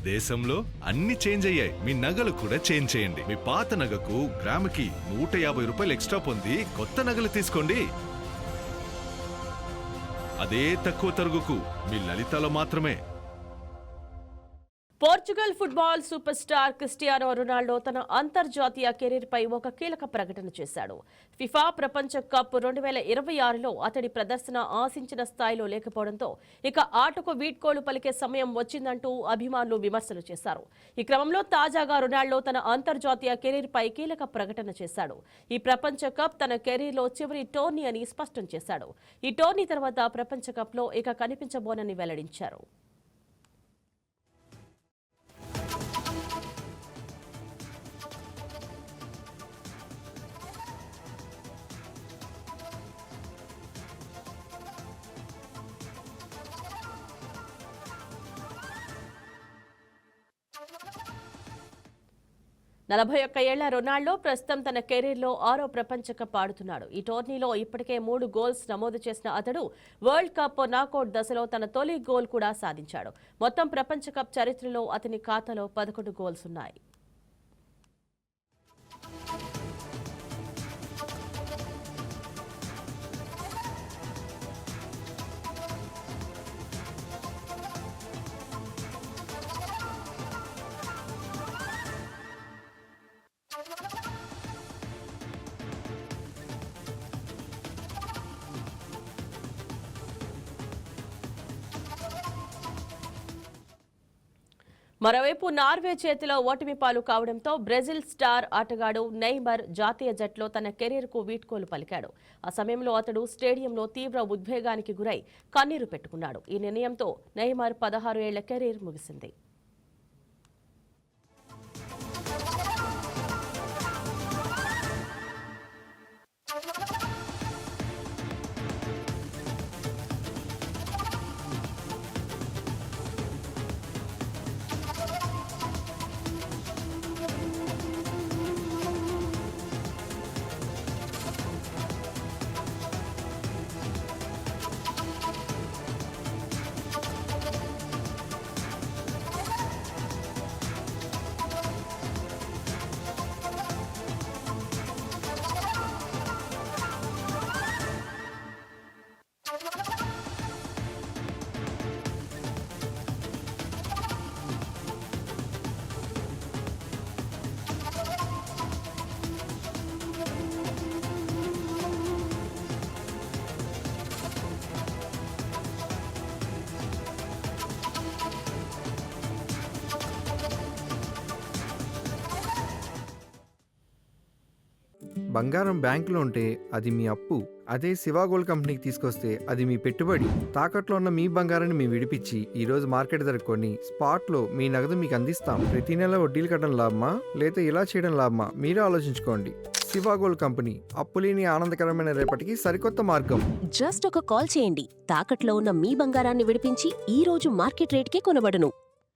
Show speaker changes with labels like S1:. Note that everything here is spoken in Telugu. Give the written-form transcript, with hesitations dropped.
S1: దేశంలో అన్ని చేంజ్ అయ్యాయి, మీ నగలు కూడా చేంజ్ చేయండి. మీ పాత నగకు గ్రాముకి 150 రూపాయలు ఎక్స్ట్రా పొంది కొత్త నగలు తీసుకోండి. అదే తక్కువ తరుగుకు మీ లలితలో మాత్రమే.
S2: Portugal football super star Cristiano Ronaldo తన అంతర్జాతీయ కెరీర్ పై ఒక కీలక ప్రకటన చేశాడు. ఫిఫా ప్రపంచ కప్ 2026లో అతడి ప్రదర్శన ఆశించిన స్థాయిలో లేకపోవడంతో ఇక ఆటకు వీడ్కోలు పలికే సమయం వచ్చిందంటూ అభిమానులు విమర్శలు చేశారు. ఈ క్రమంలో తాజాగా రొనాల్డో తన అంతర్జాతీయ కెరీర్ పై కీలక ప్రకటన చేశాడు. ఈ ప్రపంచ కప్ తన కెరీర్లో చివరి టోర్నీ అని స్పష్టం చేశాడు. ఈ టోర్నీ తర్వాత ప్రపంచ కప్లో ఇక కనిపించబోనని వెల్లడించారు. నలభై ఏళ్ల రొనాల్డో ప్రస్తుతం తన కెరీర్లో 6వ ప్రపంచ కప్ ఆడుతున్నాడు. ఈ టోర్నీలో ఇప్పటికే 3 గోల్స్ నమోదు చేసిన అతడు వరల్డ్ కప్ నాకౌట్ దశలో తన తొలి గోల్ కూడా సాధించాడు. మొత్తం ప్రపంచ కప్ చరిత్రలో అతని ఖాతాలో 11 గోల్స్ ఉన్నాయి. మరోవైపు నార్వే చేతిలో ఓటమి పాలు కావడంతో బ్రెజిల్ స్టార్ ఆటగాడు నెయ్మర్ జాతీయ జట్టులో తన కెరీర్కు వీడ్కోలు పలికాడు. ఆ సమయంలో అతడు స్టేడియంలో తీవ్ర ఉద్వేగానికి గురై కన్నీరు పెట్టుకున్నాడు. ఈ నిర్ణయంతో నెయ్మర్ 16 ఏళ్ల కెరీర్ ముగిసింది.
S3: బంగారం బ్యాంకులో ఉంటే అది మీ అప్పు, అదే శివ గోల్డ్ కంపెనీకి తీసుకొస్తే అది మీ పెట్టుబడి. తాకట్లో ఉన్న మీ బంగారాన్ని మేము విడిపించి ఈ రోజు మార్కెట్ ధర కొని స్పాట్లో మీ నగదు మీకు అందిస్తాం. ప్రతి నెల వడ్డీలు కట్టడం లాభమా లేదా ఇలా చేయడం లాభమా మీరే ఆలోచించుకోండి. శివ గోల్డ్ కంపెనీ, అప్పులేని ఆనందకరమైన రేపటికి సరికొత్త మార్గం.
S4: జస్ట్ ఒక కాల్ చేయండి. తాకట్లో ఉన్న మీ బంగారాన్ని విడిపించి ఈ రోజు మార్కెట్ రేట్కే కొనబడును.